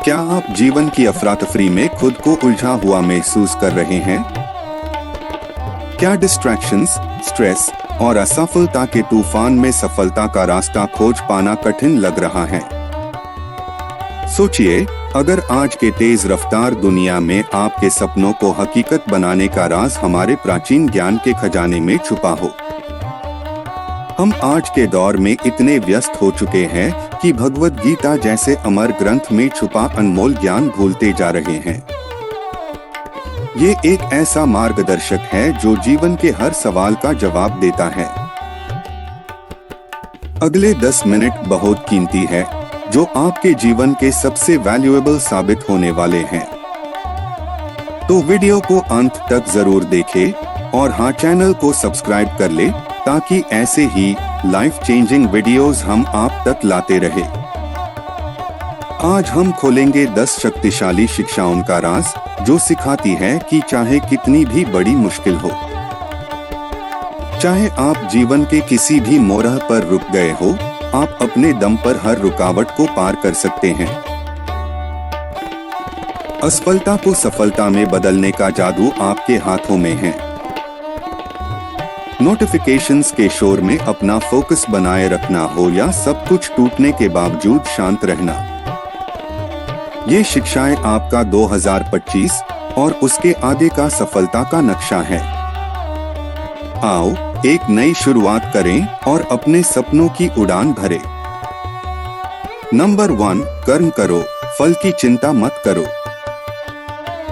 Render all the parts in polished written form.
क्या आप जीवन की अफरा-तफरी में खुद को उलझा हुआ महसूस कर रहे हैं? क्या डिस्ट्रैक्शंस, स्ट्रेस और असफलता के तूफान में सफलता का रास्ता खोज पाना कठिन लग रहा है? सोचिए, अगर आज के तेज रफ्तार दुनिया में आपके सपनों को हकीकत बनाने का राज हमारे प्राचीन ज्ञान के खजाने में छुपा हो। हम आज के दौर में इतने व्यस्त हो चुके हैं कि भगवद गीता जैसे अमर ग्रंथ में छुपा अनमोल ज्ञान भूलते जा रहे हैं। ये एक ऐसा मार्गदर्शक है जो जीवन के हर सवाल का जवाब देता है। अगले 10 मिनट बहुत कीमती है, जो आपके जीवन के सबसे वैल्यूएबल साबित होने वाले हैं। तो वीडियो को अंत तक जरूर देखें और हाँ, चैनल को सब्सक्राइब कर ले ताकि ऐसे ही लाइफ चेंजिंग वीडियोस हम आप तक लाते रहे। आज हम खोलेंगे 10 शक्तिशाली शिक्षाओं का राज जो सिखाती है कि चाहे कितनी भी बड़ी मुश्किल हो, चाहे आप जीवन के किसी भी मोड़ पर रुक गए हो, आप अपने दम पर हर रुकावट को पार कर सकते हैं। असफलता को सफलता में बदलने का जादू आपके हाथों में है। नोटिफिकेशंस के शोर में अपना फोकस बनाए रखना हो या सब कुछ टूटने के बावजूद शांत रहना, ये शिक्षाएं आपका 2025 और उसके आगे का सफलता का नक्शा है। आओ एक नई शुरुआत करें और अपने सपनों की उड़ान भरें। नंबर 1, कर्म करो, फल की चिंता मत करो।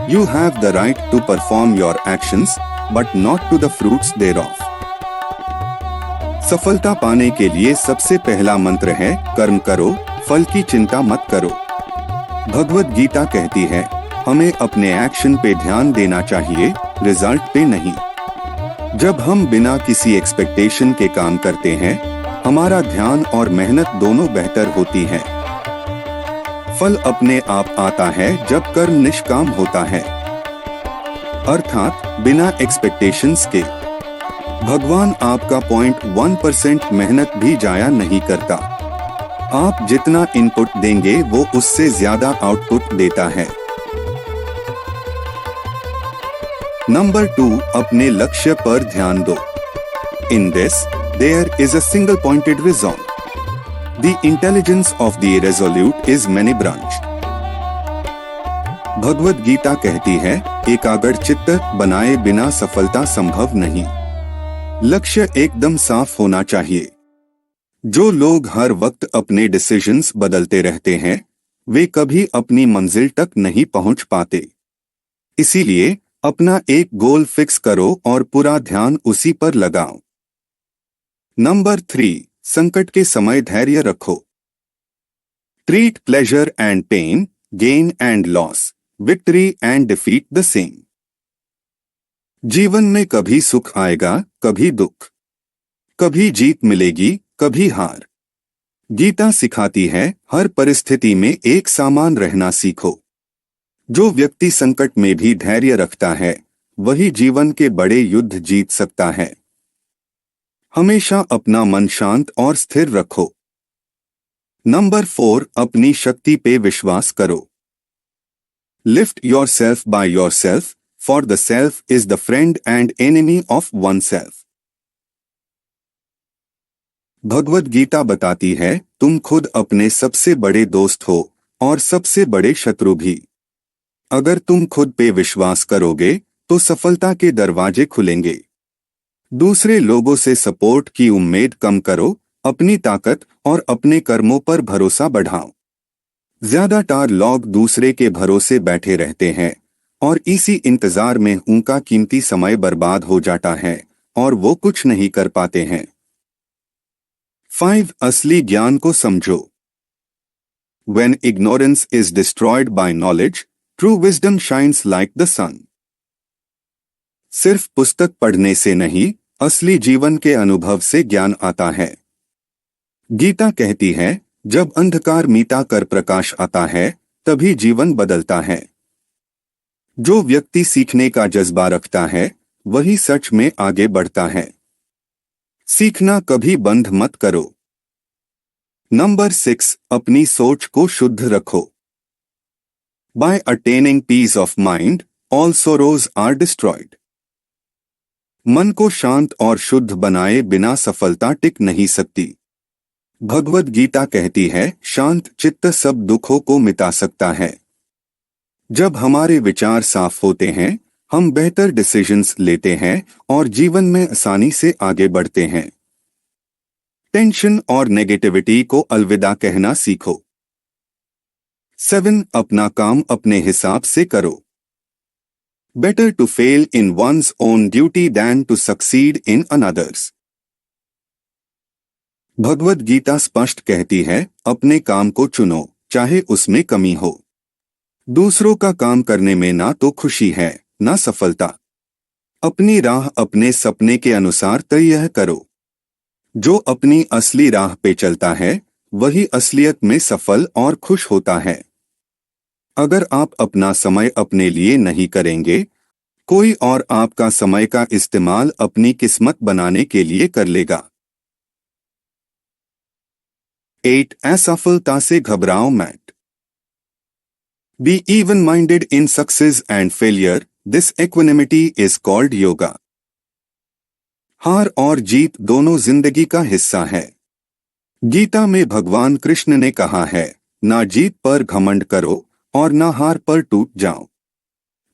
You have the right to perform your actions, but not to the fruits thereof. सफलता पाने के लिए सबसे पहला मंत्र है कर्म करो, फल की चिंता मत करो। भगवद गीता कहती है, हमें अपने एक्शन पे ध्यान देना चाहिए, रिजल्ट पे नहीं। जब हम बिना किसी एक्सपेक्टेशन के काम करते हैं, हमारा ध्यान और मेहनत दोनों बेहतर होती है। फल अपने आप आता है जब कर्म निष्काम होता है, अर्थात बिना एक्सपेक्टेशंस के। भगवान आपका 0.1% मेहनत भी जाया नहीं करता। आप जितना इनपुट देंगे वो उससे ज्यादा आउटपुट देता है। नंबर 2, अपने लक्ष्य पर ध्यान दो। In this there is a single pointed vision. The intelligence of the irresolute is many branched. Bhagavad Gita कहती है, एकाग्र चित्त बनाए बिना सफलता संभव नहीं। लक्ष्य एकदम साफ होना चाहिए। जो लोग हर वक्त अपने डिसीजंस बदलते रहते हैं, वे कभी अपनी मंजिल तक नहीं पहुंच पाते। इसीलिए अपना एक गोल फिक्स करो और पूरा ध्यान उसी पर लगाओ। नंबर 3, संकट के समय धैर्य रखो। Treat pleasure and pain, gain and loss, victory and defeat the same. जीवन में कभी सुख आएगा, कभी दुख, कभी जीत मिलेगी, कभी हार। गीता सिखाती है, हर परिस्थिति में एक समान रहना सीखो। जो व्यक्ति संकट में भी धैर्य रखता है, वही जीवन के बड़े युद्ध जीत सकता है। हमेशा अपना मन शांत और स्थिर रखो। नंबर 4, अपनी शक्ति पे विश्वास करो। Lift yourself by yourself, for the self is the friend and enemy of oneself. Bhagavad Gita बताती है, तुम खुद अपने सबसे बड़े दोस्त हो और सबसे बड़े शत्रु भी। अगर तुम खुद पे विश्वास करोगे तो सफलता के दरवाजे खुलेंगे। दूसरे लोगों से सपोर्ट की उम्मीद कम करो, अपनी ताकत और अपने कर्मों पर भरोसा बढ़ाओ। ज्यादातर लोग दूसरे के भरोसे बैठे रहते हैं और इसी इंतजार में उनका कीमती समय बर्बाद हो जाता है और वो कुछ नहीं कर पाते हैं। 5, असली ज्ञान को समझो। When ignorance is destroyed by knowledge, true wisdom shines like the sun. सिर्फ पुस्तक पढ़ने से नहीं, असली जीवन के अनुभव से ज्ञान आता है। गीता कहती है, जब अंधकार मिटा कर प्रकाश आता है, तभी जीवन बदलता है। जो व्यक्ति सीखने का जज्बा रखता है, वही सच में आगे बढ़ता है। सीखना कभी बंद मत करो। नंबर 6, अपनी सोच को शुद्ध रखो। By attaining peace of mind, all sorrows are destroyed. मन को शांत और शुद्ध बनाए बिना सफलता टिक नहीं सकती। भगवद गीता कहती है, शांत चित्त सब दुखों को मिटा सकता है। जब हमारे विचार साफ होते हैं, हम बेहतर डिसीजंस लेते हैं और जीवन में आसानी से आगे बढ़ते हैं। टेंशन और नेगेटिविटी को अलविदा कहना सीखो। 7. अपना काम अपने हिसाब से करो। Better to fail in one's own duty than to succeed in another's. Bhagavad Gita स्पष्ट कहती है, अपने काम को चुनो, चाहे उसमें कमी हो। दूसरों का काम करने में ना तो खुशी है, ना सफलता। अपनी राह अपने सपने के अनुसार तय करो। जो अपनी असली राह पे चलता है, वही असलियत में सफल और खुश होता है। अगर आप अपना समय अपने लिए नहीं करेंगे, कोई और आपका समय का इस्तेमाल अपनी किस्मत बनाने के लिए कर लेगा। 8. असफलता से घबराओ मत। Be even-minded in success and failure. This equanimity is called yoga. हार और जीत दोनों जिंदगी का हिस्सा है। गीता में भगवान कृष्ण ने कहा है, ना जीत पर घमंड करो और ना हार पर टूट जाओ।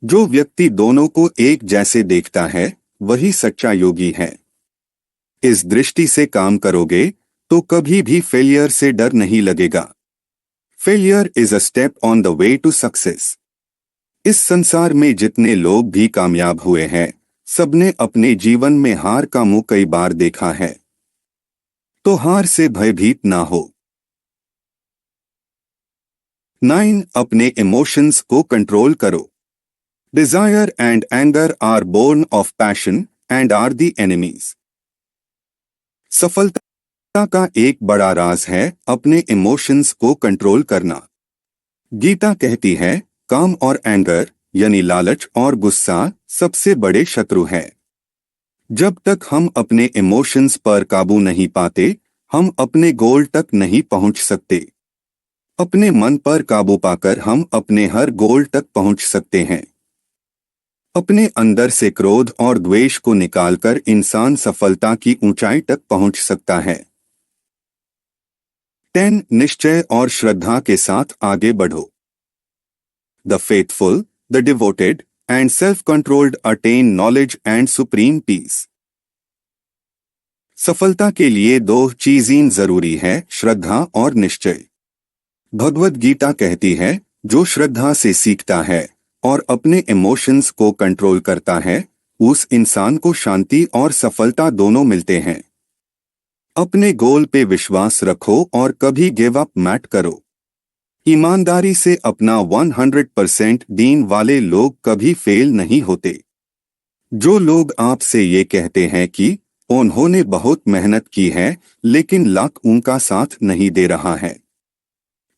जो व्यक्ति दोनों को एक जैसे देखता है, वही सच्चा योगी है। इस दृष्टि से काम करोगे तो कभी भी फेलियर से डर नहीं लगेगा। Failure is a step on the way to success. इस संसार में जितने लोग भी कामयाब हुए हैं, सबने अपने जीवन में हार का मुंह कई बार देखा है। तो हार से भयभीत ना हो। 9. अपने इमोशंस को कंट्रोल करो। Desire and anger are born of passion and are the enemies. सफलता का एक बड़ा राज है अपने इमोशंस को कंट्रोल करना। गीता कहती है, काम और एंगर यानी लालच और गुस्सा सबसे बड़े शत्रु हैं। जब तक हम अपने इमोशंस पर काबू नहीं पाते, हम अपने गोल तक नहीं पहुंच सकते। अपने मन पर काबू पाकर हम अपने हर गोल तक पहुंच सकते हैं। अपने अंदर से क्रोध और द्वेष को निकालकर इंसान सफलता की ऊंचाई तक पहुंच सकता है। 10. निश्चय और श्रद्धा के साथ आगे बढ़ो। The faithful, the devoted, and self-controlled attain knowledge and supreme peace. सफलता के लिए 2 चीजें जरूरी है, श्रद्धा और निश्चय। भगवद गीता कहती है, जो श्रद्धा से सीखता है और अपने इमोशंस को कंट्रोल करता है, उस इंसान को शांति और सफलता दोनों मिलते हैं। अपने गोल पे विश्वास रखो और कभी गिव अप मत करो। ईमानदारी से अपना 100% देने वाले लोग कभी फेल नहीं होते। जो लोग आपसे ये कहते हैं कि उन्होंने बहुत मेहनत की है लेकिन लक उनका साथ नहीं दे रहा है,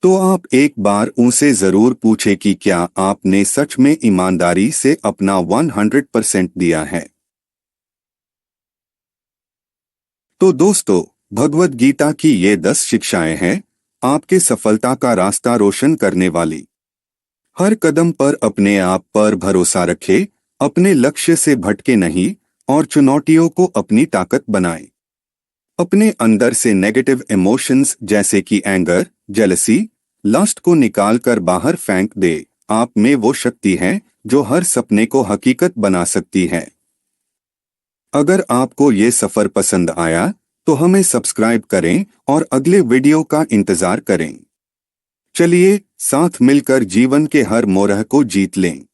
तो आप एक बार उनसे जरूर पूछें कि क्या आपने सच में ईमानदारी से अपना 100% दिया है। तो दोस्तों, भगवद गीता की ये 10 शिक्षाएं हैं आपके सफलता का रास्ता रोशन करने वाली। हर कदम पर अपने आप पर भरोसा रखें, अपने लक्ष्य से भटके नहीं और चुनौतियों को अपनी ताकत बनाएं। अपने अंदर से नेगेटिव इमोशंस जैसे कि एंगर, जेलसी, लस्ट को निकालकर बाहर फेंक दे। आप में वो शक्ति है जो हर सपने को हकीकत बना सकती है। अगर आपको ये सफर पसंद आया तो हमें सब्सक्राइब करें और अगले वीडियो का इंतजार करें। चलिए साथ मिलकर जीवन के हर मोड़ को जीत लें।